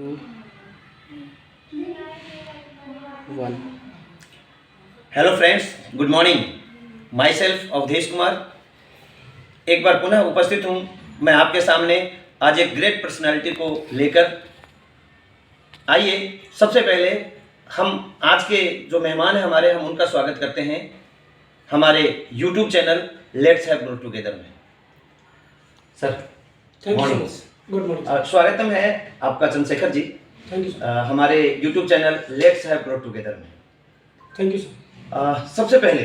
2 1। Hello friends, good morning. Myself Awadhesh Kumar एक बार पुनः उपस्थित हूँ मैं आपके सामने आज एक ग्रेट पर्सनालिटी को लेकर। आइए सबसे पहले हम आज के जो मेहमान हैं हमारे, हम उनका स्वागत करते हैं हमारे YouTube channel let's have grow together में। Sir thank you so morning. Much. Good morning. स्वागतम है आपका चंद्रशेखर जी थैंक यू हमारे YouTube channel let's have grow together में। Thank you sir. सबसे पहले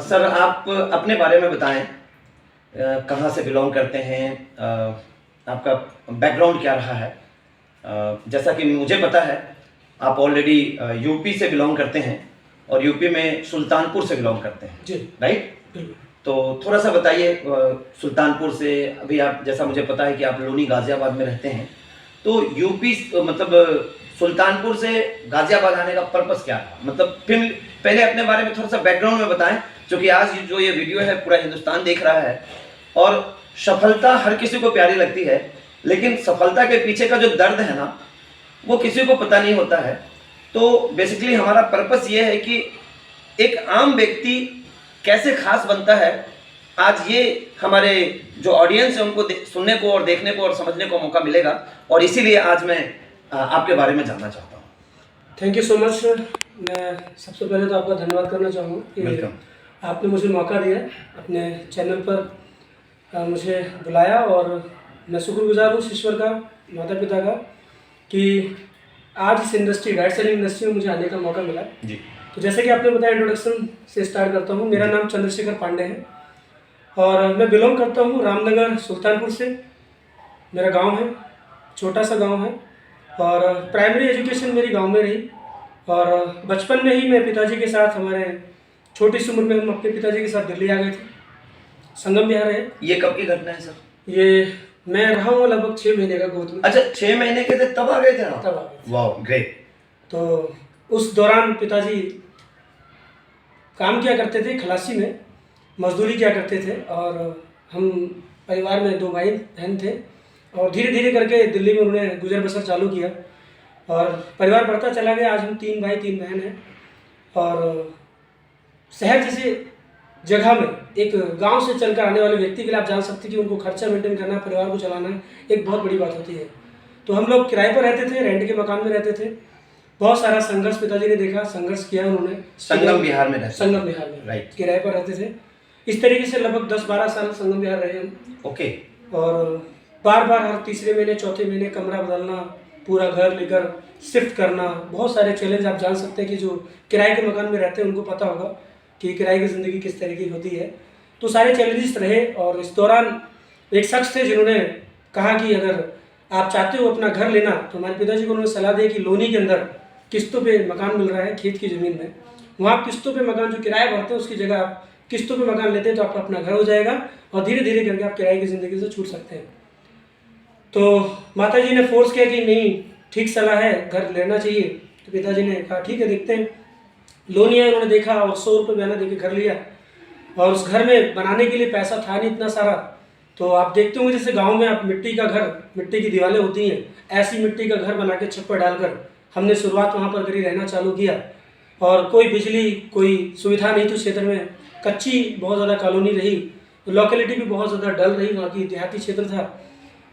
सर आप अपने बारे में बताएं, कहाँ से बिलोंग करते हैं, आपका बैकग्राउंड क्या रहा है। जैसा कि मुझे पता है आप ऑलरेडी यूपी से बिलोंग करते हैं और यूपी में सुल्तानपुर से बिलोंग करते हैं जी राइट। बिल्कुल। तो थोड़ा सा बताइए सुल्तानपुर से, अभी आप जैसा मुझे पता है कि आप लोनी गाज़ियाबाद में रहते हैं, तो यूपी मतलब सुल्तानपुर से गाज़ियाबाद आने का पर्पस क्या था, मतलब फिर पहले अपने बारे में थोड़ा सा बैकग्राउंड में बताएं, क्योंकि आज जो ये वीडियो है पूरा हिंदुस्तान देख रहा है और सफलता हर किसी को प्यारी लगती है, लेकिन सफलता के पीछे का जो दर्द है ना वो किसी को पता नहीं होता है। तो बेसिकली हमारा पर्पस ये है कि एक आम व्यक्ति कैसे खास बनता है, आज ये हमारे जो ऑडियंस है उनको सुनने को और देखने को और समझने को मौका मिलेगा, और इसीलिए आज मैं आपके बारे में जानना चाहता हूँ। Thank you so much. मैं सबसे पहले तो आपका धन्यवाद करना चाहूँगा कि आपने मुझे मौका दिया अपने चैनल पर मुझे बुलाया, और मैं शुक्रगुजार हूँ ईश्वर का, माता पिता का, कि आज इस इंडस्ट्री राइट सेलिंग इंडस्ट्री में मुझे आने का मौका मिला जी। तो जैसे कि आपने बताया, इंट्रोडक्शन से स्टार्ट करता हूँ। मेरा नाम चंद्रशेखर पांडे है और मैं बिलोंग करता हूँ रामनगर सुल्तानपुर से। मेरा गांव है, छोटा सा गांव है, और प्राइमरी एजुकेशन मेरी गांव में रही। और बचपन में ही मैं पिताजी के साथ, हमारे छोटी सी उम्र में हम अपने पिताजी के साथ दिल्ली आ गए थे, संगम बिहार है। ये कब की घटना है सर? ये मैं रहा हूँ लगभग 6 महीने का गोद में। अच्छा, 6 महीने के थे तब आ गए थे आप? तब आ गए। वाह ग्रेट। तो उस दौरान पिताजी काम किया करते थे, खलासी में मजदूरी किया करते थे, और हम परिवार में 2 भाई बहन थे, और धीरे धीरे करके दिल्ली में उन्होंने गुजर बसर चालू किया और परिवार बढ़ता चला गया। आज हम 3 भाई 3 बहन हैं, और शहर जैसे जगह में एक गांव से चलकर आने वाले व्यक्ति के लिए आप जान सकते हैं कि उनको खर्चा मेंटेन करना, परिवार को चलाना एक बहुत बड़ी बात होती है। तो हम लोग किराए पर रहते थे, रेंट के मकान में रहते थे। बहुत सारा संघर्ष पिताजी ने देखा, संघर्ष किया उन्होंने। संगम बिहार में रहते? संगम बिहार में राइट। किराए पर रहते थे। इस तरीके से लगभग 10-12 साल संगम बिहार रहे हम। ओके। और बार बार हर तीसरे महीने चौथे महीने कमरा बदलना, पूरा घर लेकर शिफ्ट करना, बहुत सारे चैलेंज आप जान सकते हैं कि जो किराए के मकान में रहते हैं उनको पता होगा कि किराए की ज़िंदगी किस तरीके की होती है। तो सारे चैलेंजेस रहे, और इस दौरान एक शख्स थे जिन्होंने कहा कि अगर आप चाहते हो अपना घर लेना, तो हमारे पिताजी को उन्होंने सलाह दी कि लोनी के अंदर किस्तों पे मकान मिल रहा है, खेत की ज़मीन में, वहाँ आप किस्तों पे मकान, जो किराया भरते हैं उसकी जगह आप किस्तों पे मकान लेते हैं तो आपका अपना घर हो जाएगा, और धीरे धीरे करके आप किराए की ज़िंदगी से छूट सकते हैं। तो माता जी ने फोर्स किया कि नहीं, ठीक सलाह है, घर लेना चाहिए। तो पिताजी ने कहा ठीक है, देखते हैं। लोन लिया, उन्होंने देखा और 100 रुपये बयाना देकर घर लिया, और उस घर में बनाने के लिए पैसा था नहीं इतना सारा। तो आप देखते होंगे जैसे गांव में आप मिट्टी का घर, मिट्टी की दीवारें होती हैं, ऐसी मिट्टी का घर बना के छप्पर डालकर हमने शुरुआत वहाँ पर करी, रहना चालू किया। और कोई बिजली, कोई सुविधा नहीं थी क्षेत्र में, कच्ची बहुत ज़्यादा कॉलोनी रही, लोकेलिटी भी बहुत ज़्यादा डल रही, वहाँ की देहाती क्षेत्र था।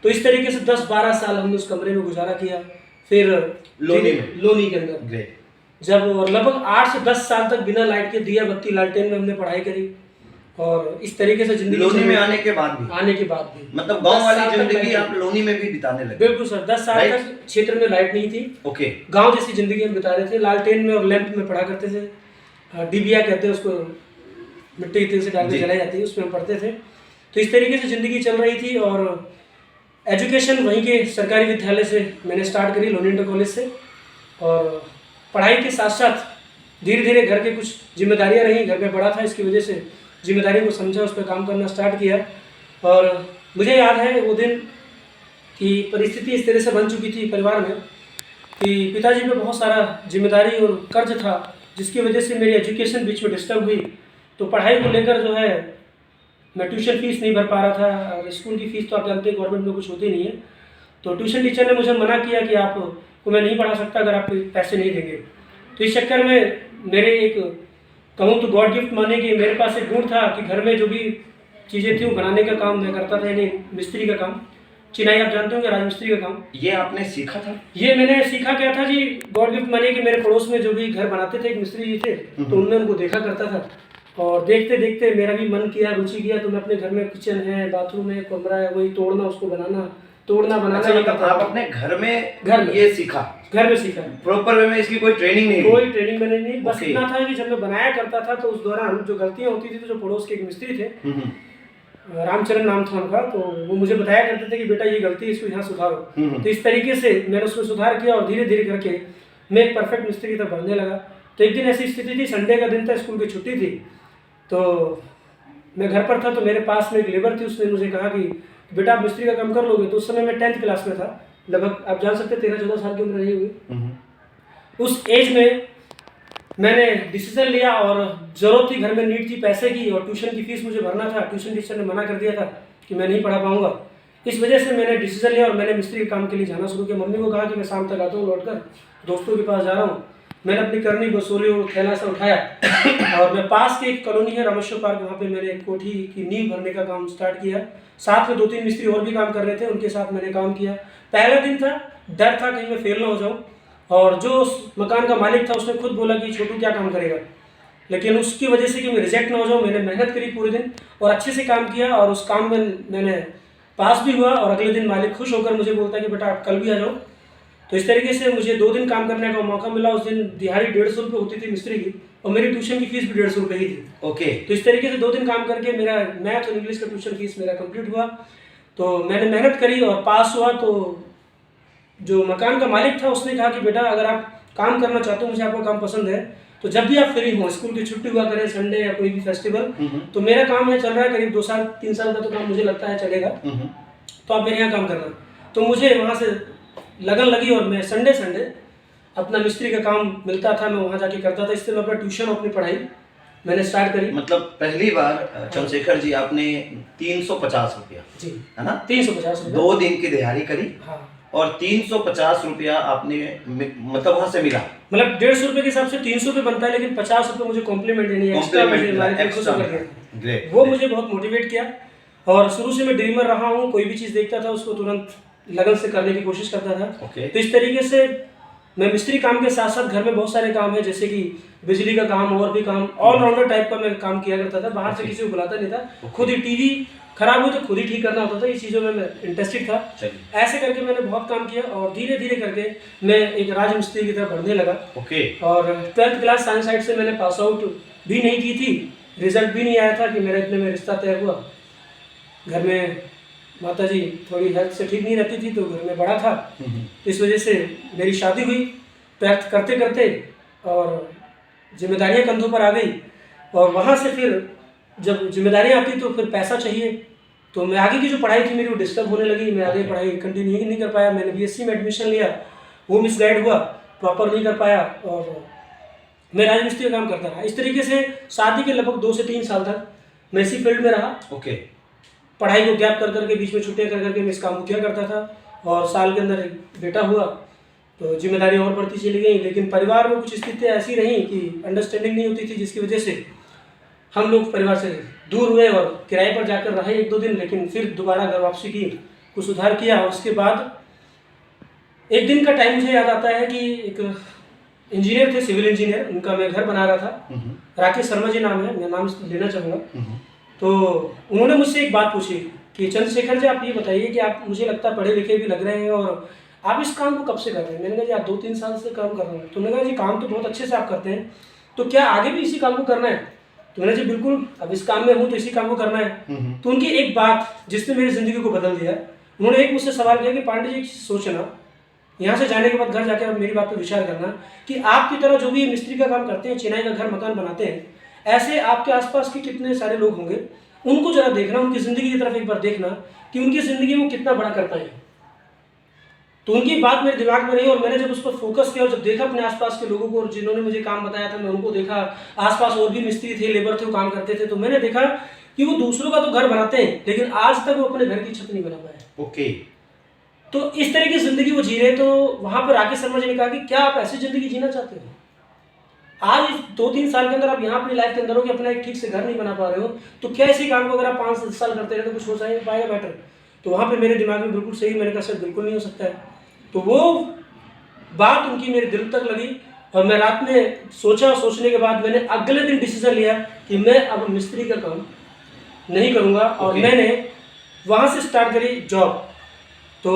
तो इस तरीके से 10-12 साल हमने उस कमरे में गुजारा किया। फिर लोनी के अंदर जब, और लगभग 8 से 10 साल तक बिना लाइट के, दिया बत्ती लालटेन में हमने पढ़ाई करी। और इस तरीके से जिंदगी लोनी में आने के बाद भी मतलब गांव वाली जिंदगी आप लोनी में भी बिताने लगे? बिल्कुल सर, 10 साल तक क्षेत्र में लाइट नहीं थी। ओके। गांव जैसी जिंदगी हम बिता रहे थे, लालटेन में और लैंप में पढ़ा करते थे। डिबिया कहते हैं उसको, मिट्टी की तेल से डाल के जलाई जाती है, उसमें हम पढ़ते थे। तो इस तरीके से ज़िंदगी चल रही थी, और एजुकेशन वहीं के सरकारी विद्यालय से मैंने स्टार्ट करी, लोनी इंटर कॉलेज से। और पढ़ाई के साथ साथ धीरे धीरे घर के कुछ जिम्मेदारियां रहीं, घर में बड़ा था, इसकी वजह से जिम्मेदारी को समझा, उस पर काम करना स्टार्ट किया। और मुझे याद है वो दिन कि परिस्थिति इस तरह से बन चुकी थी परिवार में कि पिताजी पे बहुत सारा जिम्मेदारी और कर्ज था, जिसकी वजह से मेरी एजुकेशन बीच में डिस्टर्ब हुई। तो पढ़ाई को लेकर जो है मैं ट्यूशन फीस नहीं भर पा रहा था, और स्कूल की फ़ीस तो आप जानते हैं गवर्नमेंट में कुछ होती नहीं है। तो ट्यूशन टीचर ने मुझे मना किया कि आपको मैं नहीं पढ़ा सकता अगर आप पैसे नहीं देंगे। तो इस चक्कर में मेरे एक कहूँ तो गॉड गिफ्ट माने कि मेरे पास एक गुण था कि घर में जो भी चीज़ें थी वो बनाने का काम मैं करता था, यानी मिस्त्री का काम, चिनाई आप जानते होंगे, राजमिस्त्री का काम। ये आपने सीखा था? ये मैंने सीखा क्या था जी, गॉड गिफ्ट माने कि मेरे पड़ोस में जो भी घर बनाते थे एक मिस्त्री जी थे, तो उनमें उनको देखा करता था और देखते देखते मेरा भी मन किया, रुचि किया, तो मैं अपने घर में किचन है, बाथरूम है, कमरा है, वही तोड़ना, उसको बनाना, तोड़ना बनाना। अच्छा, मतलब आप अपने घर में ये सीखा? घर में सीखा। प्रॉपर वे में इसकी कोई ट्रेनिंग नहीं? कोई ट्रेनिंग मैंने नहीं, बस इतना था कि जब मैं बनाया करता था तो उस दौरान जो गलतियां होती थी, तो जो पड़ोस के एक मिस्त्री थे, रामचरण नाम था उनका, तो वो मुझे बताया करते थे कि बेटा ये गलती है, इसको यहाँ सुधारो। तो इस तरीके से मैंने उसको सुधार किया और धीरे धीरे करके मैं एक परफेक्ट मिस्त्री की तरफ बढ़ने लगा। तो एक दिन ऐसी स्थिति थी, संडे का दिन था, स्कूल की छुट्टी थी, तो मैं घर पर था, तो मेरे पास में एक लेबर थी, उसने मुझे कहा कि बेटा आप मिस्त्री का काम कर लोगे। तो उस समय मैं 10th क्लास में था, लगभग आप जान सकते 13-14 साल की उम्र रही हुई। उस एज में मैंने डिसीजन लिया और ज़रूरत थी, घर में नीड थी पैसे की और ट्यूशन की फीस मुझे भरना था। ट्यूशन टीचर ने मना कर दिया था कि मैं नहीं पढ़ा पाऊंगा। इस वजह से मैंने डिसीजन लिया और मैंने मिस्त्री के काम के लिए जाना शुरू किया। मम्मी को कहा कि मैं शाम तक आता हूँ, लौट कर दोस्तों के पास जा रहा हूँ। मैंने अपनी करनी वसूली और थैला से उठाया और मैं पास की एक कॉलोनी है रामेश्वर पार्क, वहाँ पे मैंने एक कोठी की नींव भरने का काम स्टार्ट किया। साथ में 2-3 मिस्त्री और भी काम कर रहे थे, उनके साथ मैंने काम किया। पहला दिन था, डर था कहीं मैं फेल ना हो जाऊँ, और जो उस मकान का मालिक था उसने खुद बोला कि छोटू क्या काम करेगा, लेकिन उसकी वजह से कि मैं रिजेक्ट ना हो जाऊँ, मैंने मेहनत करी पूरे दिन और अच्छे से काम किया और उस काम में मैंने पास भी हुआ। और अगले दिन मालिक खुश होकर मुझे बोलता कि बेटा आप कल भी आ जाओ। तो इस तरीके से मुझे 2 दिन काम करने का मौका मिला। उस दिन दिहाड़ी 150 रुपये होती थी मिस्त्री की और मेरी ट्यूशन की फीस भी 150 रुपये ही थी। ओके। तो इस तरीके से 2 दिन काम करके मेरा मैथ और इंग्लिश का ट्यूशन फीस मेरा कंप्लीट हुआ। तो मैंने मेहनत करी और पास हुआ। तो जो मकान का मालिक था उसने कहा कि बेटा अगर आप काम करना चाहते हो, मुझे आपका काम पसंद है, तो जब भी आप फ्री हो, स्कूल की छुट्टी हुआ करे, संडे या कोई भी फेस्टिवल, तो मेरा काम है चल रहा है करीब 2-3 साल का, तो काम मुझे लगता है चलेगा, तो आप मेरे यहाँ काम करना। तो मुझे वहाँ से लगन लगी और मैं संडे अपना मिस्त्री का काम मिलता था, मैं वहाँ जाके करता था। इससे मैं अपना ट्यूशन और अपनी पढ़ाई मैंने स्टार्ट करी। मतलब पहली बार चंद्रशेखर जी आपने 350 रुपया, जी है ना, 350 रुपया 2 दिन की दिहाड़ी करी। हाँ। और 350 रुपया आपने मतलब वहाँ से मिला। मतलब 150 रुपये के हिसाब से 300 रुपये बनता है, लेकिन 50 रुपये मुझे कॉम्प्लीमेंट देनी है, वो मुझे बहुत मोटिवेट किया। और शुरू से मैं ड्रीमर रहा हूँ, कोई भी चीज़ देखता था उसको तुरंत लगन से करने की कोशिश करता था। तो इस तरीके से मैं मिस्त्री काम के साथ साथ घर में बहुत सारे काम है, जैसे कि बिजली का काम और भी काम, ऑलराउंडर टाइप का मैं काम किया करता था। बाहर से किसी को बुलाता नहीं था, खुद ही टीवी खराब हो तो खुद ही ठीक करना होता था। ये चीज़ों में मैं इंटरेस्टेड था। ऐसे करके मैंने बहुत काम किया और धीरे धीरे करके मैं एक राजमिस्त्री की तरफ बढ़ने लगा। और 12th क्लास साइंस साइड से मैंने पास आउट भी नहीं की थी, रिजल्ट भी नहीं आया था कि मेरा इतने में रिश्ता तय हुआ। घर में माता जी थोड़ी हेल्थ से ठीक नहीं रहती थी, तो घर में बड़ा था, इस वजह से मेरी शादी हुई 12th करते करते और जिम्मेदारियां कंधों पर आ गई। और वहाँ से फिर जब जिम्मेदारियां आती तो फिर पैसा चाहिए, तो मैं आगे की जो पढ़ाई थी मेरी वो डिस्टर्ब होने लगी। मैं आगे पढ़ाई कंटिन्यू नहीं कर पाया। मैंने BSc में एडमिशन लिया, वो मिसगाइड हुआ, प्रॉपर नहीं कर पाया और मैं राजमिस्त्री का काम करता रहा। इस तरीके से शादी के लगभग 2 से 3 साल तक मैं इसी फील्ड में रहा। पढ़ाई को गैप कर करके बीच में छुट्टियाँ कर करके मैं इस काम को किया करता था। और साल के अंदर एक बेटा हुआ तो जिम्मेदारियाँ और बढ़ती चली गई, लेकिन परिवार में कुछ स्थितियाँ ऐसी रहीं कि अंडरस्टैंडिंग नहीं होती थी, जिसकी वजह से हम लोग परिवार से दूर हुए और किराए पर जाकर रहे 1-2 दिन, लेकिन फिर दोबारा घर वापसी की, कुछ सुधार किया। और उसके बाद एक दिन का टाइम मुझे याद आता है कि एक इंजीनियर थे, सिविल इंजीनियर, उनका मैं घर बना रहा था, राकेश शर्मा जी नाम है, मैं नाम लेना चाहूँगा। तो उन्होंने मुझसे एक बात पूछी कि चंद्रशेखर जी आप ये बताइए कि आप, मुझे लगता है पढ़े लिखे भी लग रहे हैं और आप इस काम को कब से कर रहे हैं? मैंने कहा जी आप 2-3 साल से काम कर रहे हैं। तो उन्होंने कहा जी काम तो बहुत अच्छे से आप करते हैं, तो क्या आगे भी इसी काम को करना है? तो मैंने जी बिल्कुल, अब इस काम में हूँ तो इसी काम को करना है। तो उनकी एक बात जिसने मेरी ज़िंदगी को बदल दिया, उन्होंने एक मुझसे सवाल किया कि पांडे जी सोचना, यहाँ से जाने के बाद घर जाकर मेरी बात पर विचार करना कि आपकी तरह जो भी मिस्त्री का काम करते हैं, चिनाई का घर मकान बनाते हैं, ऐसे आपके आसपास के कितने सारे लोग होंगे, उनको जरा देखना, उनकी ज़िंदगी की तरफ एक बार देखना कि उनकी ज़िंदगी में कितना बड़ा कर पाए। तो उनकी बात मेरे दिमाग में रही और मैंने जब उस पर फोकस किया और जब देखा अपने आसपास के लोगों को और जिन्होंने मुझे काम बताया था, मैं उनको देखा, आसपास और भी मिस्त्री थे, लेबर थे, वो काम करते थे, तो मैंने देखा कि वो दूसरों का तो घर बनाते हैं, लेकिन आज तक वो अपने घर की छत नहीं बना पाए। तो इस तरह की ज़िंदगी वो जी रहे, तो वहाँ पर राकेश शर्मा जी ने कहा कि क्या आप ऐसी ज़िंदगी जीना चाहते हो? आज इस 2-3 साल के अंदर आप यहाँ अपनी लाइफ के अंदर हो कि अपना एक ठीक से घर नहीं बना पा रहे हो, तो क्या इसी काम को अगर आप 5-10 साल करते रहे तो कुछ हो पाएगा बेटर? तो वहाँ पे मेरे दिमाग में बिल्कुल सही, मैंने कहा सर बिल्कुल नहीं हो सकता है। तो वो बात उनकी मेरे दिल तक लगी और मैं रात में सोचा, सोचने के बाद मैंने अगले दिन डिसीजन लिया कि मैं अब मिस्त्री का काम नहीं करूँगा और Okay. मैंने वहाँ से स्टार्ट करी जॉब। तो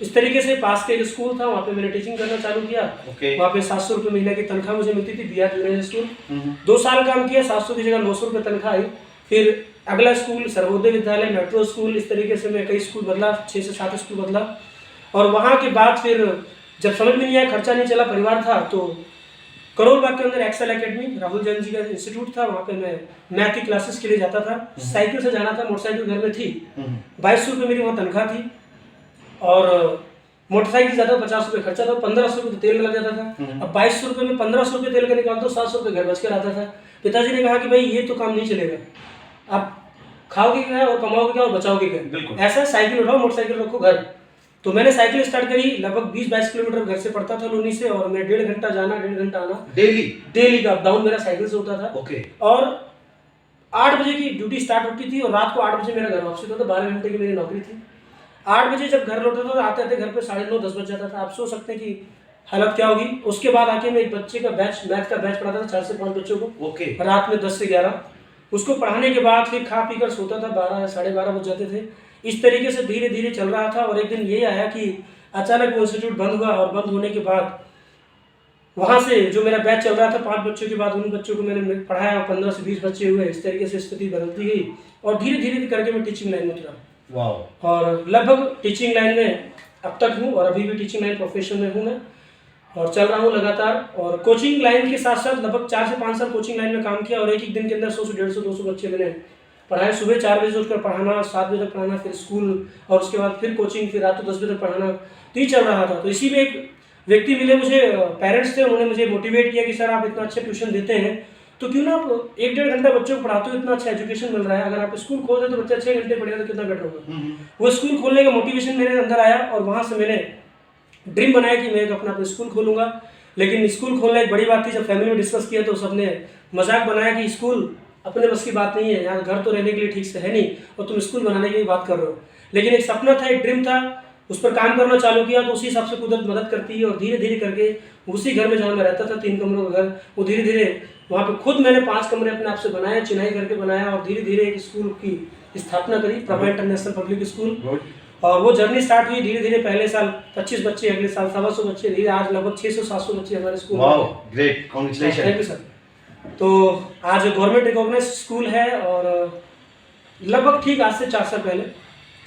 इस तरीके से पास के एक स्कूल था, वहाँ पे मैंने टीचिंग करना चालू किया। Okay. वहाँ पे 700 रुपये महीने की तनख्वाह मुझे मिलती थी, BR जूनियर स्कूल। हम्म। 2 साल काम किया, 700 की जगह 900 रुपये तनख्वाह आई। फिर अगला school Sarvodaya Vidyalaya, metro school, इस तरीके से मैं कई स्कूल बदला, 6 से 7 स्कूल बदला। और वहाँ के बाद फिर जब समझ में नहीं आया, खर्चा नहीं चला, परिवार था, तो करोल बाग के अंदर एक्सेल एकेडमी, राहुल जैन जी का इंस्टीट्यूट था, वहाँ पे मैं मैथ की क्लासेस के लिए जाता था। साइकिल से जाना था, मोटरसाइकिल घर में थी। 2200 रुपये मेरी वहाँ तनख्वाह थी और मोटरसाइकिल ज़्यादा 50 रुपये खर्चा था, 1500 रुपये तेल लग जाता था। अब 2200 रुपये में 1500 रुपये तेल का निकाल दो, 700 रुपये घर बच कर आता था। पिताजी ने कहा कि भाई ये तो काम नहीं चलेगा, आप खाओगे क्या और कमाओगे क्या और बचाओगे बिल्कुल। क्या? ऐसा साइकिल उठाओ, मोटरसाइकिल रखो घर। तो मैंने साइकिल स्टार्ट करी, लगभग 20-22 किलोमीटर घर से पड़ता था लोनी से, और मैं 1.5 घंटा जाना, 1.5 घंटा आना, डेली का अप डाउन मेरा साइकिल से होता था। ओके। और 8 बजे की ड्यूटी स्टार्ट होती थी और रात को 8 बजे मेरा घर वापसी होता था। 12 घंटे की मेरी नौकरी थी। 8 बजे जब घर लौटता था तो आते आते घर पे 9:30-10 बज जाता था। आप सोच सकते हैं कि हालत क्या होगी। उसके बाद आके मैं एक बच्चे का बैच, मैथ का बैच पढ़ाता था 4 से 5 बच्चों को। ओके। रात में 10 से 11 उसको पढ़ाने के बाद फिर खा पी कर सोता था, 12 या 12:30 बज जाते थे। इस तरीके से धीरे धीरे चल रहा था और एक दिन ये आया कि अचानक वो इंस्टीट्यूट बंद हुआ और बंद होने के बाद वहाँ से जो मेरा बैच चल रहा था 5 बच्चों के बाद उन बच्चों को मैंने पढ़ाया और 15 से 20 बच्चे हुए। इस तरीके से स्थिति बदलती गई और धीरे धीरे करके मैं टीचिंग लाइन में उतरा। वाह। और लगभग टीचिंग लाइन में अब तक हूँ और अभी भी टीचिंग लाइन प्रोफेशन में हूँ मैं और चल रहा हूँ लगातार। और कोचिंग लाइन के साथ साथ लगभग 4 से 5 साल कोचिंग लाइन में काम किया और एक दिन के अंदर 100 से 150 200 बच्चे मैंने पढ़ाए। सुबह 4 बजे से उठकर पढ़ाना, 7 बजे तक पढ़ाना, फिर स्कूल और उसके बाद फिर कोचिंग, फिर रात को 10 बजे तक पढ़ाना, तो ये चल रहा था। तो इसी में एक व्यक्ति मिले मुझे, पेरेंट्स थे, उन्होंने मुझे मोटिवेट किया कि सर आप इतना अच्छा ट्यूशन देते हैं तो क्यों ना आप 1-1.5 घंटा बच्चों को पढ़ाते हो, इतना अच्छा एजुकेशन मिल रहा है, अगर आप स्कूल खोल दे तो बच्चा 6 घंटे पढ़ेगा तो कितना बेटर होगा। वो स्कूल खोलने का मोटिवेशन मेरे अंदर आया और वहाँ से मैंने ड्रीम बनाया कि मैं अपना स्कूल खोलूँगा। लेकिन स्कूल खोलना एक बड़ी बात थी। जब फैमिली में डिस्कस किया तो सबने मजाक बनाया कि स्कूल अपने बस की बात नहीं है, यहाँ घर तो रहने के लिए ठीक से है नहीं और तुम स्कूल बनाने की बात कर रहे हो। लेकिन एक सपना था, एक ड्रीम था, उस पर काम करना चालू किया तो उसी हिसाब से कुदरत मदद करती है और धीरे धीरे करके उसी घर में जहाँ मैं रहता था 3 कमरों का घर, वो धीरे धीरे वहाँ पे खुद मैंने 5 कमरे अपने आप से बनाए, चिनाई करके बनाया और धीरे धीरे एक स्कूल की स्थापना करी, प्रभा इंटरनेशनल पब्लिक स्कूल। और वो जर्नी स्टार्ट हुई धीरे धीरे। पहले साल 25 बच्चे, अगले साल 125 बच्चे, धीरे आज लगभग 600-700 बच्चे हमारे स्कूल में। Great, congratulation. Thank you sir. तो आज गवर्नमेंट रिकॉग्नाइज स्कूल है और लगभग ठीक आज से 4 साल पहले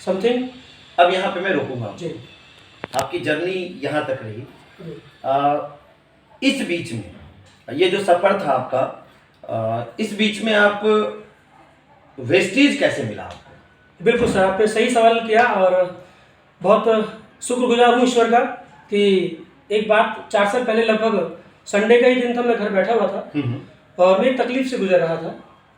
समथिंग। अब यहाँ पे मैं रोकूंगा जी। आपकी जर्नी यहाँ तक रही। इस बीच में ये जो सफर था आपका, इस बीच में आप वेस्टेज कैसे मिला आपको? बिल्कुल सर, आपने सही सवाल किया और बहुत शुक्रगुजार हूँ ईश्वर का कि एक बात 4 साल पहले लगभग संडे का ही दिन था, मैं घर बैठा हुआ था और मैं एक तकलीफ से गुजर रहा था।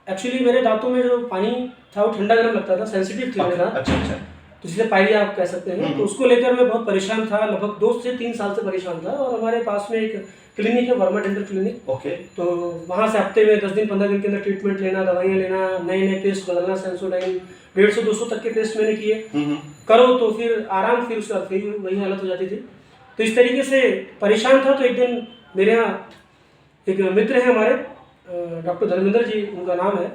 एक्चुअली मेरे दांतों में जो पानी था वो ठंडा गर्म लगता था, सेंसिटिव थी मेरे दांत। अच्छा। तो जिसे पायरिया आप कह सकते हैं। तो उसको लेकर मैं बहुत परेशान था, लगभग 2 से 3 साल से परेशान था। और हमारे पास में एक क्लिनिक है, वर्मा डेंटल क्लिनिक। ओके। तो वहाँ से हफ्ते में 10 दिन 15 दिन के अंदर ट्रीटमेंट लेना, दवाइयाँ लेना, नए नए पेस्ट बदलना, सेंसोडाइन 150-200 तक के पेस्ट मैंने किए। करो तो फिर आराम, फिर उसके बाद फिर वही हालत हो जाती थी। तो इस तरीके से परेशान था। तो एक दिन मेरे यहाँ एक मित्र हैं हमारे, डॉक्टर धर्मेंद्र जी उनका नाम है।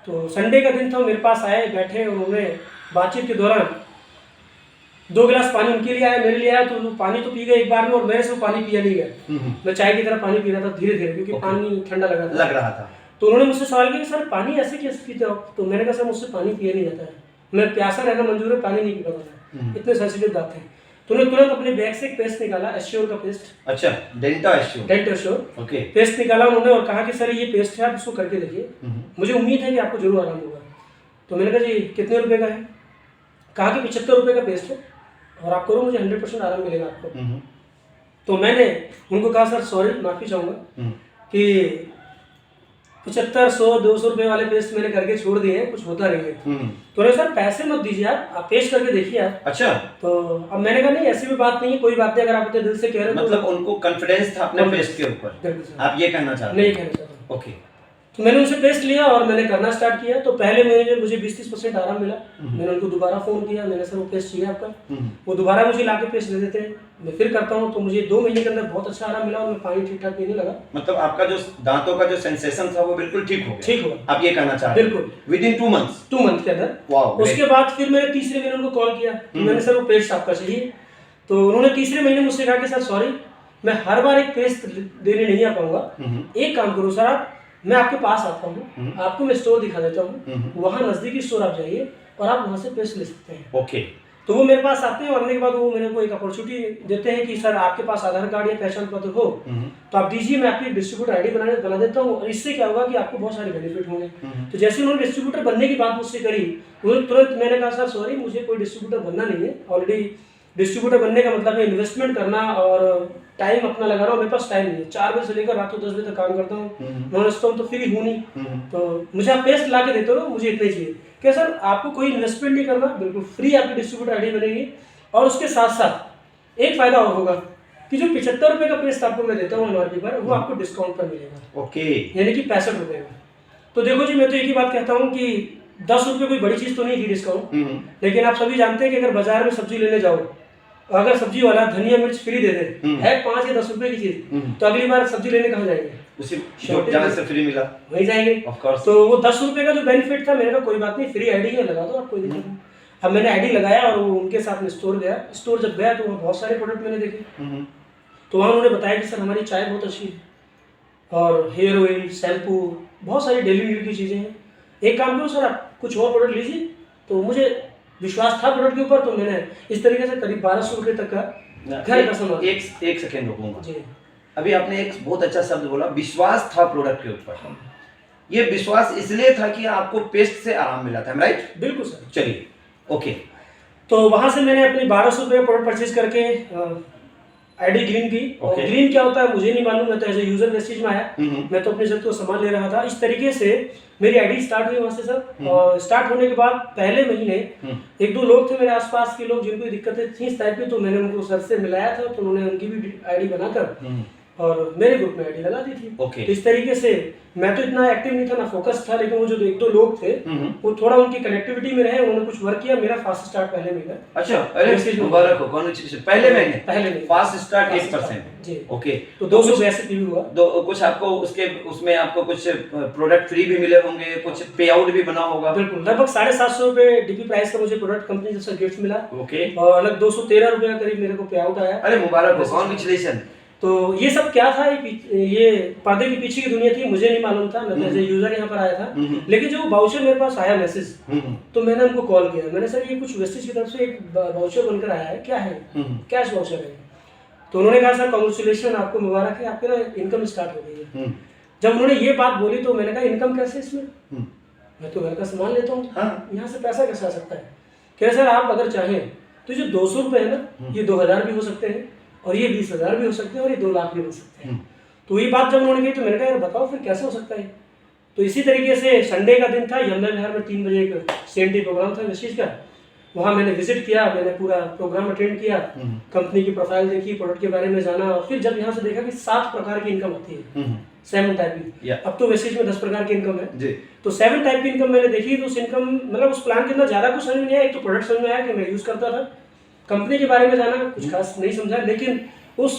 तो संडे का दिन था, मेरे पास आए, बैठे, उन्होंने बातचीत के दौरान 2 गिलास पानी उनके लिए आया, मेरे लिए आया। तो पानी तो पी गए एक बार में और मेरे से वो पानी पिया नहीं गया। मैं चाय की तरह पानी पी रहा था धीरे धीरे, क्योंकि पानी ठंडा लग रहा था। तो उन्होंने मुझसे सवाल किया कि सर पानी ऐसे कैसे पीते हो? तो मैंने कहा सर मुझसे पानी पिया नहीं जाता है, मैं प्यासा रहना मंजूर है, पानी नहीं पी पाता, इतने सेंसिटिव दांत हैं। तो उन्होंने तुरंत अपने बैग से एक पेस्ट निकाला, एश्योर का पेस्ट। अच्छा, डेंट एश्योर। ओके। पेस्ट निकाला उन्होंने और कहा कि सर ये पेस्ट है, आप इसको करके देखिए, मुझे उम्मीद है कि आपको जरूर आराम होगा। तो मैंने कहा जी कितने रुपए का है? कहा कि 75 रुपये का पेस्ट है और आप करो, मुझे 100% आराम मिलेगा आपको। तो मैंने उनको कहा सर सॉरी, माफ़ी चाहूँगा कि 75, 100, 200 रुपए वाले पेस्ट मैंने करके छोड़ दिए हैं, कुछ होता नहीं है। तो बोले सर पैसे मत दीजिए आप पेस्ट करके देखिए आप। अच्छा। तो अब मैंने कहा नहीं ऐसी भी बात नहीं है, कोई बात नहीं, अगर आप अपने दिल से कह रहे हो मतलब उनको कॉन्फिडेंस था अपने पेस्ट के ऊपर, बिल्कुल सर। आप ये कहना चाहते नहीं हैं? कहना चाहता। ओके। तो मैंने उनसे पेस्ट लिया और मैंने करना स्टार्ट किया। तो पहले महीने मुझे 20-30% आराम मिला। मैंने उनको दोबारा फ़ोन किया, मैंने सर वो पेस्ट चाहिए आपका। वो दोबारा मुझे लाके पेस्ट दे देते हैं, मैं फिर करता हूँ। तो मुझे 2 महीने के अंदर बहुत अच्छा आराम मिला और मैं पानी ठीक ठाक पीने लगा। मतलब आपका जो दांतों का जो सेंसेशन था वो बिल्कुल ठीक हो गया? ठीक हुआ। आप ये कहना चाहते हैं? बिल्कुल। Within 2 months? 2 मंथ के अंदर। वाओ। उसके बाद फिर मैंने तीसरे महीने उनको कॉल किया कि मैंने सर वो पेस्ट आपका चाहिए। तो उन्होंने तीसरे महीने मुझसे कहा कि सर सॉरी, मैं हर बार एक पेस्ट देने नहीं आ पाऊंगा। एक काम करो सर, आप मैं आपके पास आता हूँ, आपको मैं स्टोर दिखा देता हूँ, वहाँ नजदीकी स्टोर आप जाइए और आप वहाँ से पेस्ट ले सकते हैं। ओके। तो वो मेरे पास आते हैं और आने के बाद वो मेरे को एक अपॉर्चुनिटी देते हैं कि सर आपके पास आधार कार्ड या पहचान पत्र हो तो आप दीजिए, मैं आपकी डिस्ट्रीब्यूटर आईडी बना देता हूँ और इससे क्या होगा कि आपको बहुत सारे बेनिफिट होंगे। तो जैसे उन्होंने डिस्ट्रीब्यूटर बनने की बात मुझसे करी, उन्होंने तुरंत मैंने कहा सर सॉरी, मुझे कोई डिस्ट्रीब्यूटर बनना नहीं है। ऑलरेडी डिस्ट्रीब्यूटर बनने का मतलब है इन्वेस्टमेंट करना और टाइम अपना लगा रहा हूँ, मेरे पास टाइम नहीं है। 4 बजे से लेकर रात को 10 बजे तक काम करता हूँ, नॉन स्टॉप तो फ्री हूँ नहीं। तो मुझे आप पेस्ट ला के देते रहो, मुझे इतना ही चाहिए। क्या सर आपको कोई इन्वेस्टमेंट नहीं करना, बिल्कुल फ्री आपकी डिस्ट्रीब्यूटर आईडी बनेगी। और उसके साथ साथ एक फायदा और होगा कि जो 75 रुपये का पेस्ट आपको मैं देता हूँ एमआरपी पर, वो आपको डिस्काउंट पर मिलेगा। ओके। यानी कि 65 रुपये का। तो देखो जी, मैं तो एक ही बात कहता हूँ कि 10 रुपये कोई बड़ी चीज़ तो नहीं थी डिस्काउंट, लेकिन आप सभी जानते हैं कि अगर बाजार में सब्जी लेने जाओ, अगर सब्जी वाला धनिया मिर्च फ्री दे दे, है 5 या 10 रुपए की चीज, तो अगली बार सब्जी लेने कहाँ जाएंगे? उसी जहाँ से फ्री मिला वहीं जाएंगे। Of course. तो वो 10 रुपए का जो बेनिफिट था, मैंने कहा कोई बात नहीं, फ्री आईडी है, लगा दो आप, कोई दिक्कत नहीं। अब मैंने आईडी लगाया और वो उनके साथ में स्टोर गया। स्टोर जब गया तो वहाँ बहुत सारे प्रोडक्ट मैंने देखे। तो वहाँ उन्होंने बताया कि सर हमारी चाय बहुत अच्छी है और हेयर ऑयल, शैम्पू, बहुत सारी डेली नीड की चीज़ें हैं। एक काम करो सर, आप कुछ और प्रोडक्ट लीजिए। तो मुझे विश्वास था प्रोडक्ट के ऊपर, तो मैंने इस तरीके से करीब 1200 रुपये तक का घर का सामान। एक सेकेंड रुकूंगा जी। अभी आपने एक बहुत अच्छा शब्द बोला, विश्वास था प्रोडक्ट के ऊपर। ये विश्वास इसलिए था कि आपको पेस्ट से आराम मिला था, राइट? बिल्कुल सर। चलिए ओके। तो वहां से मैंने अपनी 1200 रुपये प्रोडक्ट परचेज करके आईडी ग्रीन की। और ग्रीन क्या होता है मुझे नहीं मालूम, मैं तो एज ए यूजर वेस्टेज में आया, मैं तो अपने जब तो सामान ले रहा था। इस तरीके से मेरी आईडी स्टार्ट हुई वहां से सर। और स्टार्ट होने के बाद पहले महीने 1-2 लोग थे मेरे आसपास के लोग जिनको दिक्कतें थी इस टाइप की, तो मैंने उनको सर से मिलाया था, तो उन्होंने उनकी भी आईडी बनाकर और मेरे ग्रुप में आईडी लगा दी थी। ओके। तो इस तरीके से मैं तो इतना एक्टिव नहीं था, ना फोकस था, लेकिन वो जो 1-2 लोग थे वो थोड़ा उनकी कनेक्टिविटी में रहे, उन्होंने कुछ वर्क किया। मेरा फास्ट स्टार्ट पहले महीना। अच्छा, अरे मुबारक हो, कांग्रेचुलेशन। पहले महीने फास्ट स्टार्ट 8%। जी। ओके। तो 282 पीवी हुआ। कुछ आपको उसमें आपको कुछ प्रोडक्ट फ्री भी मिले होंगे, कुछ पे आउट भी बना होगा? बिल्कुल, लगभग 750 रुपये डीपी प्राइस का मुझे प्रोडक्ट कंपनी से गिफ्ट मिला। ओके। और अलग 213 रुपये का करीब मेरे को पे आउट आया। अरे मुबारक हो, कांग्रेचुलेशन। तो ये सब क्या था, ये पर्दे के पीछे की दुनिया थी, मुझे नहीं मालूम था। मैं तो एज ए यूजर यहाँ पर आया था। लेकिन जो वाउचर मेरे पास आया मैसेज, तो मैंने उनको कॉल किया। मैंने सर ये कुछ वेस्टेज की तरफ से एक वाउचर बनकर आया है, क्या है? कैश वाउचर है। तो उन्होंने कहा सर कांग्रेचुलेशन, आपको मुबारक है, आपकी ना इनकम स्टार्ट हो गई है। जब उन्होंने ये बात बोली तो मैंने कहा इनकम कैसे इसमें, मैं तो घर का सामान लेता हूँ, यहाँ से पैसा कैसे आ सकता है? कह रहे सर आप अगर चाहें तो जो 200 रुपये है ना, ये 2000 भी हो सकते हैं और ये 20,000 भी हो सकते हैं और ये 2 लाख भी हो सकते हैं। तो ये बात जब उन्होंने कही तो मैंने कहा यार बताओ फिर कैसे हो सकता है? तो इसी तरीके से संडे का दिन था, यमुना विहार में 3 बजे एक CNT प्रोग्राम था वेस्टेज का। वहाँ मैंने विजिट किया, मैंने पूरा प्रोग्राम अटेंड किया, कंपनी की प्रोफाइल देखी, प्रोडक्ट के बारे में जाना। और फिर जब यहाँ से देखा कि 7 प्रकार की इनकम आती है, 7 टाइप की। अब तो वेस्टेज में 10 प्रकार की इनकम है। तो 7 टाइप की इनकम मैंने देखी। तो उस इनकम मतलब उस प्लान के अंदर ज़्यादा कुछ समझ में नहीं आया। एक तो प्रोडक्ट समझ में आया कि मैं यूज़ करता था, कंपनी के बारे में जाना कुछ खास नहीं समझा। लेकिन उस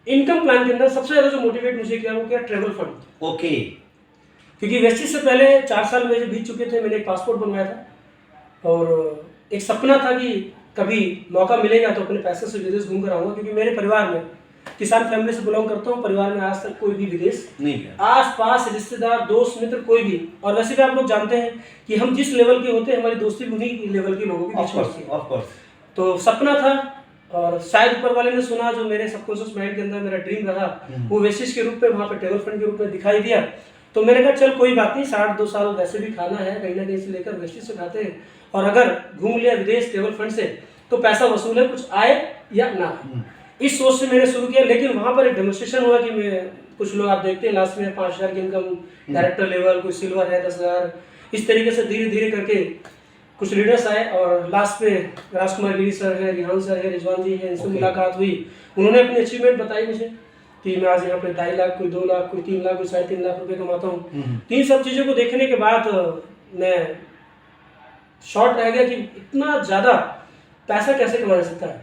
इनकम प्लान के अंदर सबसे ज्यादा जो मोटिवेट मुझे किया वो क्या, ट्रैवल फंड। ओके। क्योंकि वेस्टेज से पहले 4 साल मेरे बीत चुके थे, मैंने एक पासपोर्ट बनवाया था और एक सपना था कि कभी मौका मिलेगा तो अपने पैसे से विदेश घूम कर आऊंगा। क्योंकि मेरे परिवार में किसान फैमिली से बिलोंग करता हूँ, परिवार में आज तक कोई भी विदेश नहीं गया। आस पास रिश्तेदार, दोस्त, मित्र कोई भी। और वैसे भी आप लोग जानते हैं कि हम जिस लेवल के होते हैं, हमारी दोस्ती भी उन्हीं लेवल के लोगों के बीच में होती है। तो सपना था और शायद ऊपर वाले ने सुना, जो मेरे सबकॉन्शियस माइंड के अंदर मेरा ड्रीम रहा, वो वेस्टेज के रूप में वहाँ पे ट्रैवल फंड के रूप में दिखाई दिया। तो मैंने कहा चल कोई बात नहीं, 2 साल वैसे भी खाना है, कहीं ना कहीं से लेकर वेस्टेज से खाते हैं, और अगर घूम लिया विदेश ट्रैवल फंड से तो पैसा वसूल है, कुछ आए या ना। इस सोच से मैंने शुरू किया। लेकिन वहाँ पर एक डेमोन्स्ट्रेशन हुआ कि मैं कुछ लोग आप देखते हैं लास्ट में 5,000 की इनकम, डायरेक्टर लेवल, कोई सिल्वर है 10,000, इस तरीके से धीरे धीरे करके कुछ लीडर्स आए और लास्ट में राजकुमार गिरी सर है, रिहान सर है, रिजवान जी हैं, इनसे मुलाकात हुई। उन्होंने अपनी अचीवमेंट बताई मुझे कि मैं आज यहाँ पे 2.5 लाख, कोई 2 लाख, कोई 3 लाख, कोई 3.5 लाख रुपए कमाता हूँ। तो इन सब चीज़ों को देखने के बाद मैं शॉर्ट रह गया कि इतना ज़्यादा पैसा कैसे कमा सकता है,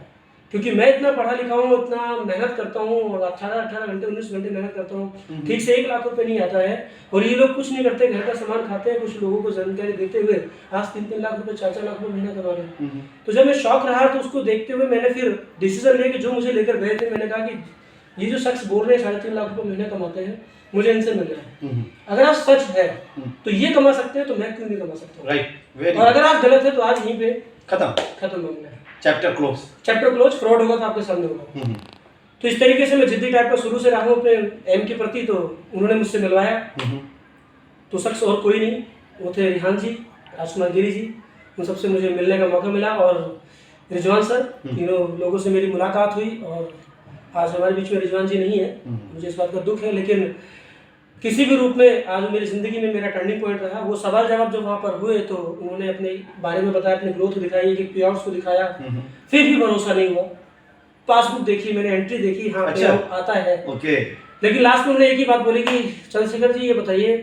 क्योंकि मैं इतना पढ़ा लिखा हूँ, इतना मेहनत करता हूँ और 18 घंटे 19 घंटे मेहनत करता हूँ, ठीक से 1 लाख रुपए नहीं आता है। और ये लोग कुछ नहीं करते, घर का सामान खाते हैं, कुछ लोगों को जानकारी देते हुए आज 3-3 लाख रुपए 4-4 लाख रुपए महीना कमा रहे हैं। तो जब मैं शौक रहा तो उसको देखते हुए मैंने फिर डिसीजन लिया कि जो मुझे लेकर गए थे, मैंने कहा कि ये जो शख्स बोल रहे हैं 3.5 लाख रुपए महीना कमाते हैं, मुझे इनसे मिलना है। अगर आप सच है तो ये कमा सकते हैं, तो मैं क्यों नहीं कमा सकता? राइट। और अगर आप गलत है तो आज यहीं पे खत्म हो गया, चैप्टर क्लोज। फ्रॉड होगा तो आपके सामने होगा। तो इस तरीके से मैं जिद्दी टाइप का शुरू से रहा हूँ अपने एम के प्रति। तो उन्होंने मुझसे मिलवाया, तो शख्स और कोई नहीं, वो थे रिहान जी, राजकुमार गिरी जी, उन सबसे मुझे मिलने का मौका मिला और रिजवान सर, तीनों लोगों से मेरी मुलाकात हुई। और आज हमारे बीच में रिजवान जी नहीं है, मुझे इस बात का दुख है, लेकिन किसी भी रूप में आज मेरी ज़िंदगी में मेरा टर्निंग पॉइंट रहा। वो सवाल जवाब जो वहाँ पर हुए तो उन्होंने अपने बारे में बताया, अपनी ग्रोथ दिखाई, एक पे आउट्स को दिखाया, फिर भी भरोसा नहीं हुआ। पासबुक देखी मैंने, एंट्री देखी, हाँ पे आउट आता है, लेकिन लास्ट में उन्होंने एक ही बात बोली कि चंद्रशेखर जी ये बताइए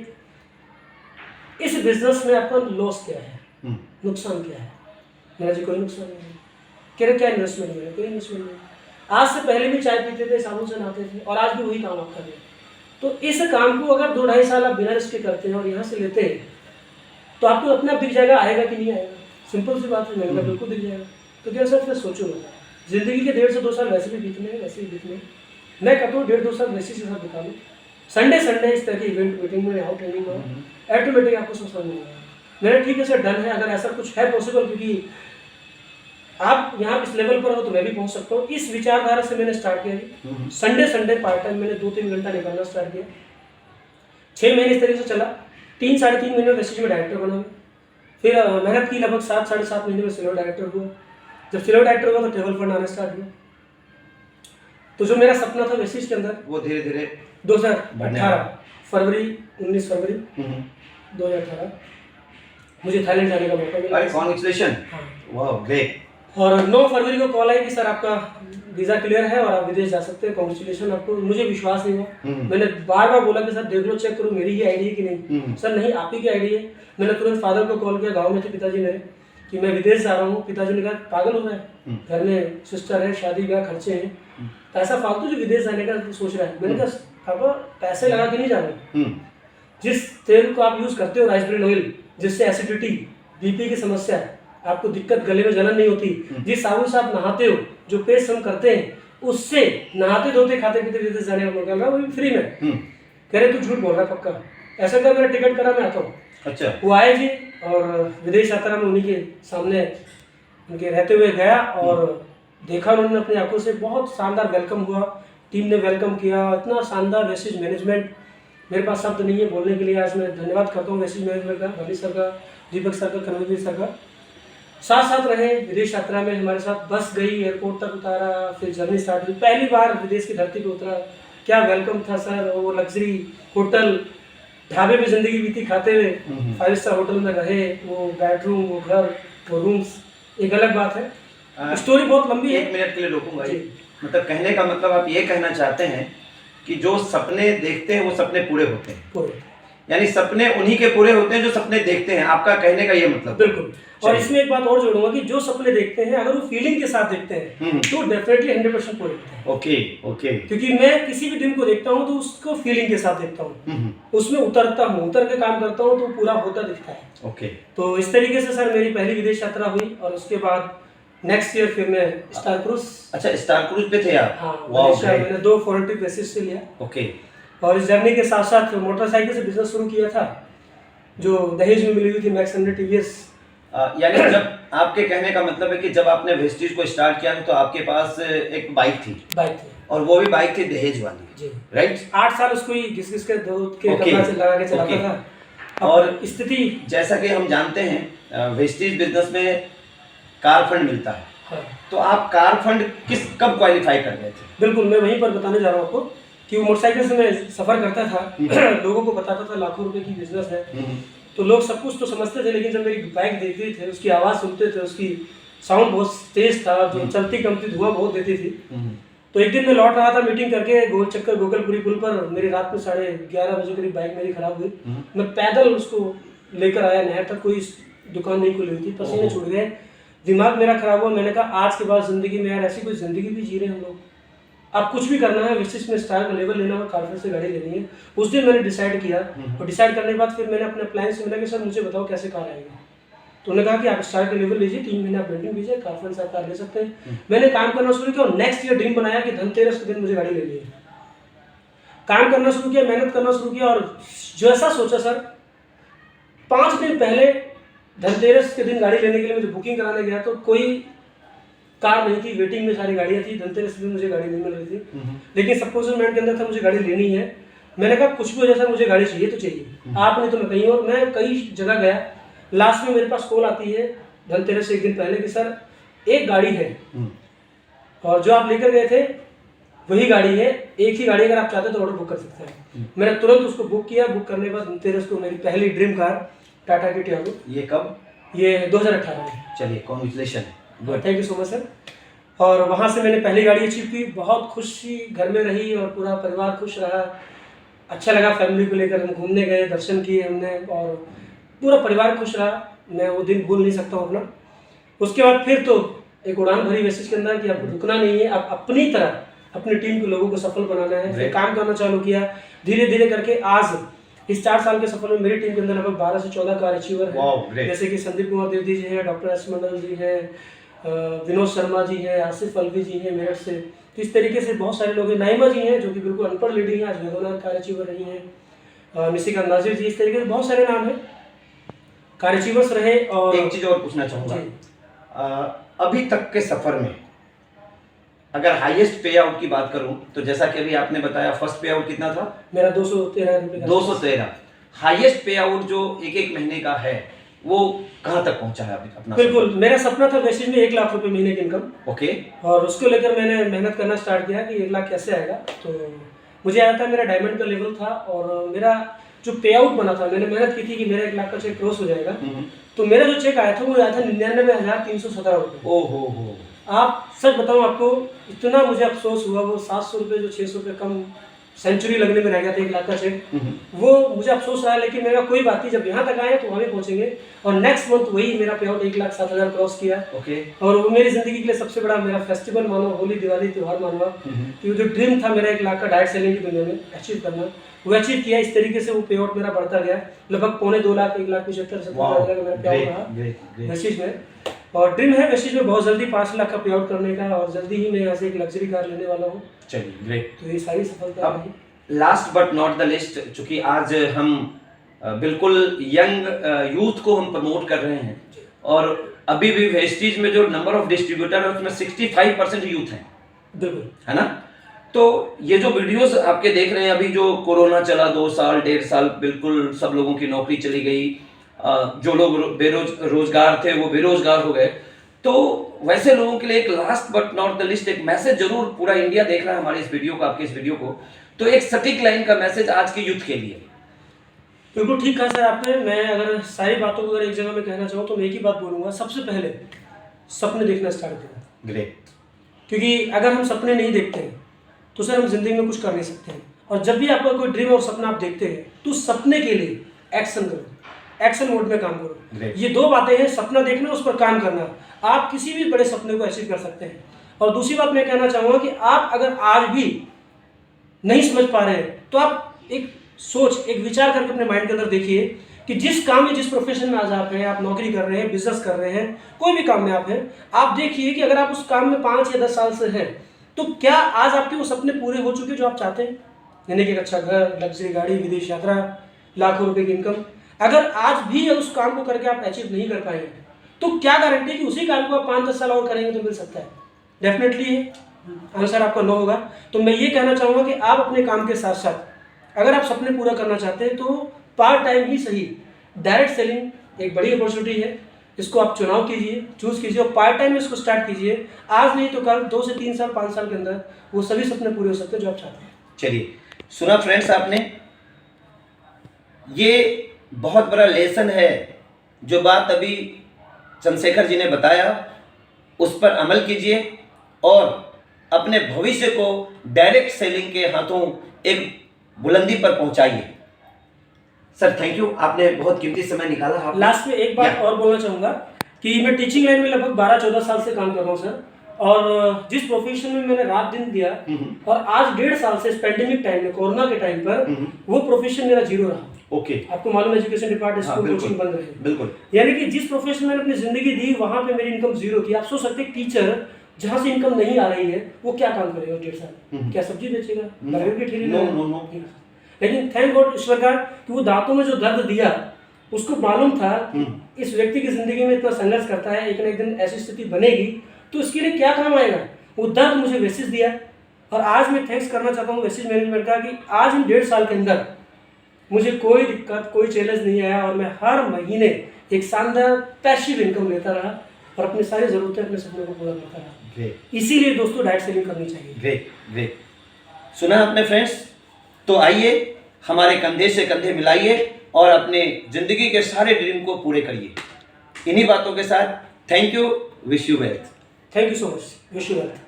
इस बिजनेस में आपका लॉस क्या है, नुकसान क्या है? मेरा जी कोई नुकसान नहीं है। कह रहे क्या इन्वेस्टमेंट है? कोई इन्वेस्टमेंट नहीं। आज से पहले भी चाय पीते थे, साबुन से नहाते थे और आज भी वही काम आप कर रहे हैं। तो इस काम को अगर 2-2.5 साल आप बिना रिस्क के करते हैं और यहाँ से लेते हैं तो आपको अपने आप दिख जाएगा, आएगा कि नहीं आएगा? सिंपल सी बात है, मैंने कहा बिल्कुल दिख जाएगा। तो क्या सर फिर सोचो, जिंदगी के 1.5 से 2 साल वैसे भी बीतने हैं, वैसे ही बीतने हैं। मैं कहता हूँ 1.5-2 साल वैसे के साथ बिता लूँ, संडे इस तरह की इवेंट मीटिंग में आओ, ट्रेनिंग में ऑटोमेटिक आपको सब समझ में आएगा। मेरा ठीक है सर, डन है, अगर ऐसा कुछ है पॉसिबल, क्योंकि आप यहाँ इस लेवल पर हो तो मैं भी पहुँच सकता हूँ। इस विचारधारा से मैंने स्टार्ट किया। संडे पार्ट टाइम मैंने 2-3 घंटा निकालना स्टार्ट किया। 6 महीने इस तरीके से चला। 3-3.5 महीने में वेस्टिज में डायरेक्टर बना। फिर मेहनत की, लगभग 7-7.5 महीने में सिल्वर डायरेक्टर हुआ। जब सिल्वर डायरेक्टर हुआ तो टेबल फंड आना स्टार्ट हुआ। तो जो मेरा सपना था वेस्टिज के अंदर, वो धीरे धीरे 2018 फरवरी 19 फरवरी 2018 मुझे थाईलैंड जाने का मौका मिला। अरे कांग्रेचुलेशन, वाह ग्रेट। और 9 फरवरी को कॉल आई कि सर आपका वीज़ा क्लियर है और आप विदेश जा सकते हैं, कांग्रेचुलेशन आपको। मुझे विश्वास नहीं हुआ। मैंने बार बार बोला कि सर देख लो, चेक करो मेरी ही आईडी है कि नहीं। सर नहीं, आप ही की आईडी है। मैंने तुरंत फादर को कॉल किया, गाँव में थे पिताजी मेरे, कि मैं विदेश जा रहा हूँ। पिताजी ने कहा पागल हो रहा है, घर में सिस्टर है, शादी ब्याह खर्चे हैं, पैसा फालतू जो विदेश जाने का सोच रहा है। मैंने कहा पापा पैसे लगा के नहीं जा रहे, जिस तेल को आप यूज़ करते हो राइस ब्रेन ऑयल, जिससे एसिडिटी बीपी की समस्या है, आपको दिक्कत, गले में जलन नहीं होती, जिस साबुन से आप नहाते हो, जो पेस्ट हम करते हैं, उससे नहाते धोते खाते पीते विदेश जाने का मौका मिला, वो भी फ्री में। कह रहे तू झूठ बोल रहा है पक्का? ऐसा कर, मेरा टिकट करा, मैं आता हूँ। अच्छा। वो आए जी और विदेश यात्रा में उन्हीं के सामने उनके रहते हुए गया और देखा उन्होंने अपनी आंखों से। बहुत शानदार वेलकम हुआ, टीम ने वेलकम किया, इतना शानदार वेस्टिज मैनेजमेंट, मेरे पास शब्द नहीं है बोलने के लिए। आज मैं धन्यवाद करता हूँ वेस्टिज मैनेजमेंट का, रवि सर का, दीपक सर का, कन्वीर सर का। साथ रहे विदेश यात्रा में, हमारे साथ बस गई, एयरपोर्ट तक उतारा, फिर जर्नी स्टार्ट हुई। पहली बार विदेश की धरती पे उतरा, क्या वेलकम था सर। वो लग्जरी होटल, ढाबे पे जिंदगी बीती खाते हुए, 5 स्टार होटल में रहे, वो बेडरूम, वो घर, वो रूम्स, एक अलग बात है। स्टोरी बहुत लंबी है। 1 मिनट के लिए रोकूंगा। मतलब कहने का मतलब आप ये कहना चाहते हैं कि जो सपने देखते हैं वो सपने पूरे होते हैं, यानी सपने उन्हीं के पूरे होते हैं जो सपने देखते हैं, आपका कहने का ये मतलब? बिल्कुल। और इसमें एक बात और जोड़ूंगा कि जो सपने देखते हैं अगर वो फीलिंग के साथ देखते हैं तो डेफिनेटली 100% पूरे होते हैं। ओके। क्योंकि मैं किसी भी ड्रीम को देखता हूँ तो उसको फीलिंग के साथ देखता हूँ, उसमें उतरता हूँ, उतर के काम करता हूँ तो पूरा होता दिखता है। ओके। तो इस तरीके से सर मेरी पहली विदेश यात्रा हुई और उसके बाद नेक्स्ट ईयर फिर मैं स्टार क्रूज। अच्छा, स्टार क्रूज पे थे आप? हाँ, मैंने 2 फॉरेन ट्रिप बेसिस से लिया। ओके। और इस जर्नी के साथ साथ मोटरसाइकिल से बिजनेस शुरू किया था, जो दहेज में मिली हुई थी, मैक्स 100 TVS। यानी जब आपके कहने का मतलब है कि जब आपने वेस्टिज को स्टार्ट किया तो आपके पास एक बाइक थी और वो भी बाइक थी दहेज वाली जी, राइट? 8 साल उसको ही घिस के दूध के कपड़ा से लगा के चलाता था। और स्थिति जैसा कि हम जानते हैं वेस्टिज बिजनेस में कार फंड मिलता है। हाँ। तो आप कार फंड कब क्वालिफाई कर गए थे? बिल्कुल, मैं वहीं पर बताने जा रहा हूँ आपको कि वो मोटरसाइकिल से मैं सफ़र करता था, लोगों को बताता था लाखों रुपए की बिजनेस है, तो लोग सब कुछ तो समझते थे, लेकिन जब मेरी बाइक देखते थे, उसकी आवाज़ सुनते थे, उसकी साउंड बहुत तेज़ था, जो चलती कमती धुआं बहुत देती थी। तो एक दिन मैं लौट रहा था मीटिंग करके गोल चक्कर गोकलपुरी पुल पर, मेरी रात में 11:30 बजे करीब बाइक मेरी खराब हुई। मैं पैदल उसको लेकर आया नहर तक, कोई दुकान नहीं खुली हुई थी, पसीने छूट गए, दिमाग मेरा खराब हुआ। मैंने कहा आज के बाद ज़िंदगी में यार ऐसी कोई ज़िंदगी भी जी रहे हम लोग, अब कुछ भी करना है विशिष्ट में स्टाइल का लेवल लेना है, कारपेट से गाड़ी लेनी है। उस दिन मैंने डिसाइड किया, और डिसाइड करने के बाद फिर मैंने अपने अप्लायंस से मिला कि सर मुझे बताओ कैसे कार आएगी। तो उन्होंने कहा कि आप स्टार का लेवल लीजिए, 3 महीने आप रेंटिंग कीजिए, कारफंड से आप कार ले सकते हैं। मैंने काम करना शुरू किया, और नेक्स्ट ईयर ड्रीम बनाया कि धनतेरस के दिन मुझे गाड़ी लेनी है। काम करना शुरू किया, मेहनत करना शुरू किया, और जैसा सोचा सर, 5 दिन पहले धनतेरस के दिन गाड़ी लेने के लिए मुझे बुकिंग कराने गया, तो कोई कार नहीं थी, वेटिंग में सारी गाड़ियाँ थी। धनतेरस के दिन मुझे गाड़ी नहीं मिल रही थी, लेकिन सपोजल माइंड के अंदर था मुझे गाड़ी लेनी है। मैंने कहा कुछ भी हो जैसा मुझे गाड़ी चाहिए तो चाहिए, आप नहीं तो मैं कहीं और। मैं कई जगह गया, लास्ट में मेरे पास कॉल आती है धनतेरस से एक दिन पहले कि सर एक गाड़ी है, और जो आप लेकर गए थे वही गाड़ी है, एक ही गाड़ी, अगर आप चाहते तो ऑर्डर बुक कर सकते हैं। मैंने तुरंत उसको बुक किया। बुक करने के बाद धनतेरस को मेरी पहली ड्रीम कार टाटा की टियागो। ये कब? ये 2018 में। चलिए, congratulation, thank you so much sir. और वहाँ से मैंने पहली गाड़ी अचीव की, बहुत खुशी घर में रही और पूरा परिवार खुश रहा, अच्छा लगा। फैमिली को लेकर हम घूमने गए, दर्शन किए हमने, और पूरा परिवार खुश रहा। मैं वो दिन भूल नहीं सकता हूँ अपना। उसके बाद फिर तो एक उड़ान भरी मैसेज के अंदर कि आपको रुकना नहीं है, आप अपनी तरह अपनी टीम के लोगों को सफल बनाना है। फिर काम करना चालू किया, धीरे धीरे करके आज इस 4 साल के सफर में मेरी टीम के अंदर लगभग 12 से 14 कार अचीवर हैं, जैसे कि संदीप कुमार देवदी जी हैं, डॉक्टर एस मंडल जी हैं, विनोद शर्मा जी हैं, आसिफ अलवी जी हैं मेरठ से। तो इस तरीके से बहुत सारे लोग हैं। नाइमा जी हैं जो कि बिल्कुल अनपढ़ लेडी हैं, आज वेगोनार कार अचीवर रही हैं, निशिका नाजिर जी, इस तरीके से बहुत सारे नाम हैं, कार अचीवर्स रहे। और एक चीज और पूछना चाहूँगा, अभी तक के सफर में अगर हाईएस्ट पे आउट की बात करूं तो जैसा कि अभी आपने बताया, फर्स्ट पे आउट कितना था? मेरा 213 रुपये। 213। हाईएस्ट पे आउट जो एक महीने का है वो कहां तक पहुंचा है अभी अपना? बिल्कुल, मेरा सपना था वेस्टेज में 1 लाख रुपए महीने की इनकम। ओके। और उसको लेकर मैंने मेहनत करना स्टार्ट किया कि 1 लाख कैसे आएगा। तो मुझे आया था, मेरा डायमंड का लेवल था, और मेरा जो पे आउट बना था, मैंने मेहनत की थी कि मेरा 1 लाख का चेक क्रॉस हो जाएगा। तो मेरा जो चेक आया था वो आया था 99,317 रुपये। ओहो। आप सच बताऊं आपको, इतना मुझे अफसोस हुआ। वो 700 रुपये जो 600 रुपये कम सेंचुरी लगने में रह गया था 1 लाख का चेक, वो मुझे अफसोस रहा। लेकिन मेरा कोई बात नहीं, जब यहाँ तक आए तो वहाँ भी पहुँचेंगे। और नेक्स्ट मंथ वही मेरा पे आउट 1,07,000 क्रॉस किया। ओके। और वो मेरी जिंदगी के लिए सबसे बड़ा मेरा फेस्टिवल मानो, होली दिवाली त्यौहार मानूंगा, कि जो ड्रीम था मेरा 1 लाख का डायरेक्ट सेलिंग की दुनिया में अचीव करना, वो अचीव किया। इस तरीके से वो पे आउट मेरा बढ़ता गया, लगभग 2.25 लाख, 1,75,000 का मेरा पे आउट रहा वेस्टेज में। और ड्रीम है वेस्टेज में बहुत जल्दी 5 लाख का पे आउट करने का, और जल्दी ही मैं यहाँ से एक लग्जरी कार लेने वाला हूँ। चलिए, ग्रेट। तो ये सारी सफलता रही। Last but not the list, चूंकि आज हम बिल्कुल यंग यूथ को हम प्रमोट कर रहे हैं, और अभी भी वेस्टेज में जो नंबर ऑफ डिस्ट्रीब्यूटर है उसमें 65% यूथ हैं, बिल्कुल, है ना? तो ये जो वीडियोस आपके देख रहे हैं, अभी जो कोरोना चला 2 साल 1.5 साल, बिल्कुल सब लोगों की नौकरी चली गई, जो लोग रोजगार थे वो बेरोजगार हो गए। तो वैसे लोगों के लिए एक last but not the list एक मैसेज जरूर, पूरा इंडिया देख रहा है हमारे इस वीडियो को, आपके इस वीडियो को, तो एक सटीक लाइन का मैसेज आज के यूथ के लिए। बिल्कुल ठीक कहा सर आपने। मैं अगर सारी बातों को अगर एक जगह में कहना चाहूँ तो मैं एक ही बात बोलूँगा, सबसे पहले सपने देखना स्टार्ट करें। ग्रेट। क्योंकि अगर हम सपने नहीं देखते हैं तो सर हम जिंदगी में कुछ कर नहीं सकते हैं। और जब भी आपका कोई ड्रीम और सपना आप देखते हैं तो सपने के लिए एक्शन करो, एक्शन मोड में काम करो। ये 2 बातें हैं, सपना देखना, उस पर काम करना। आप किसी भी बड़े सपने को अचीव कर सकते हैं। और दूसरी बात मैं कहना चाहूँगा कि आप अगर आज भी नहीं समझ पा रहे हैं तो आप एक सोच, एक विचार करके अपने माइंड के अंदर देखिए कि जिस काम में, जिस प्रोफेशन में आज आप हैं, आप नौकरी कर रहे हैं, बिजनेस कर रहे हैं, कोई भी काम में आप हैं, आप देखिए कि अगर आप उस काम में 5 या 10 साल से हैं तो क्या आज आपके वो सपने पूरे हो चुके जो आप चाहते हैं, यानी कि एक अच्छा घर, लग्जरी गाड़ी, विदेश यात्रा, लाखों रुपए की इनकम। अगर आज भी उस काम को करके आप अचीव नहीं कर पाएंगे तो क्या गारंटी है कि उसी काम को आप 5-10 साल और करेंगे तो मिल सकता है? डेफिनेटली आंसर आपका नो होगा। तो मैं ये कहना चाहूँगा कि आप अपने काम के साथ साथ अगर आप सपने पूरा करना चाहते हैं तो पार्ट टाइम ही सही, डायरेक्ट सेलिंग एक बड़ी अपॉर्चुनिटी है, इसको आप चुनाव कीजिए, चूज कीजिए और पार्ट टाइम में इसको स्टार्ट कीजिए। आज नहीं तो कल, 2 से 3 साल, 5 साल के अंदर वो सभी सपने पूरे हो सकते हैं जो आप चाहते हैं। चलिए, सुना फ्रेंड्स आपने, ये बहुत बड़ा लेसन है। जो बात अभी चंद्रशेखर जी ने बताया उस पर अमल कीजिए और अपने भविष्य को डायरेक्ट सेलिंग के हाथों एक बुलंदी पर पहुंचाइए। सर थैंक यू, आपने बहुत कीमती समय निकाला। आप लास्ट में एक बात और बोलना चाहूँगा कि मैं टीचिंग लाइन में लगभग 12-14 साल से काम कर रहा हूँ सर, और जिस प्रोफेशन में मैंने रात दिन दिया और आज 1.5 साल से इस पेंडेमिक टाइम में, कोरोना के टाइम पर वो प्रोफेशन मेरा जीरो रहा। ओके, आपको मालूम है एजुकेशन डिपार्टमेंट स्कूल कोचिंग बंद रहे, बिल्कुल। यानी कि जिस प्रोफेशन में मैंने अपनी जिंदगी दी वहां पे मेरी इनकम जीरो थी। आप सोच सकते हैं टीचर जहां से इनकम नहीं आ रही है वो क्या काम करेगा 1.5 साल? क्या सब्जी बेचेगा, बर्गर की ठेली लगाएगा? लेकिन थैंक गॉड ईश्वर का कि वो दांतों में जो दर्द दिया उसको मालूम था इस व्यक्ति की जिंदगी में इतना संघर्ष करता है, एक ना एक दिन ऐसी स्थिति बनेगी तो इसके लिए क्या काम आएगा। वो दर्द मुझे वेसिस दिया और आज मैं थैंक्स करना चाहता हूँ वेसिस मैनेजमेंट का कि आज इन 1.5 साल के अंदर मुझे कोई दिक्कत, कोई चैलेंज नहीं आया और मैं हर महीने एक शानदार पैसिव इनकम लेता रहा और अपनी सारी ज़रूरतें, अपने सपनों को पूरा करता रहा। इसीलिए दोस्तों डायरेक्ट सेलिंग करनी चाहिए। ग्रेट ग्रेट, सुना आपने फ्रेंड्स। तो आइए हमारे कंधे से कंधे मिलाइए और अपने जिंदगी के सारे ड्रीम को पूरे करिए। इन्हीं बातों के साथ thank you, wish you wealth. Thank you so much, wish you wealth.